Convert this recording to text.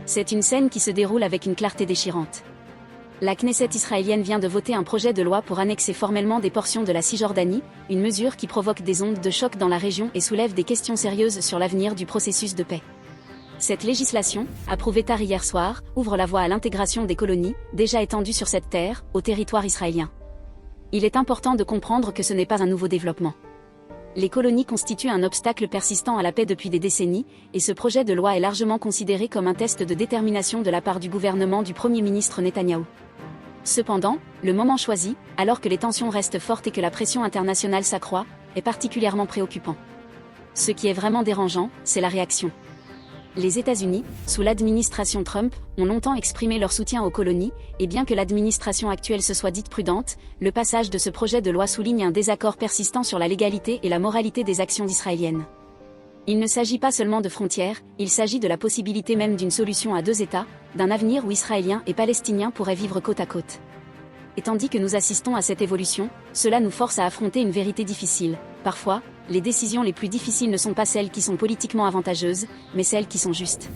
C'est une scène qui se déroule avec une clarté déchirante. La Knesset israélienne vient de voter un projet de loi pour annexer formellement des portions de la Cisjordanie, une mesure qui provoque des ondes de choc dans la région et soulève des questions sérieuses sur l'avenir du processus de paix. Cette législation, approuvée tard hier soir, ouvre la voie à l'intégration des colonies, déjà étendues sur cette terre, au territoire israélien. Il est important de comprendre que ce n'est pas un nouveau développement. Les colonies constituent un obstacle persistant à la paix depuis des décennies, et ce projet de loi est largement considéré comme un test de détermination de la part du gouvernement du Premier ministre Netanyahou. Cependant, le moment choisi, alors que les tensions restent fortes et que la pression internationale s'accroît, est particulièrement préoccupant. Ce qui est vraiment dérangeant, c'est la réaction. Les États-Unis, sous l'administration Trump, ont longtemps exprimé leur soutien aux colonies, et bien que l'administration actuelle se soit dite prudente, le passage de ce projet de loi souligne un désaccord persistant sur la légalité et la moralité des actions israéliennes. Il ne s'agit pas seulement de frontières, il s'agit de la possibilité même d'une solution à deux États, d'un avenir où Israéliens et Palestiniens pourraient vivre côte à côte. Et tandis que nous assistons à cette évolution, cela nous force à affronter une vérité difficile. Parfois, les décisions les plus difficiles ne sont pas celles qui sont politiquement avantageuses, mais celles qui sont justes.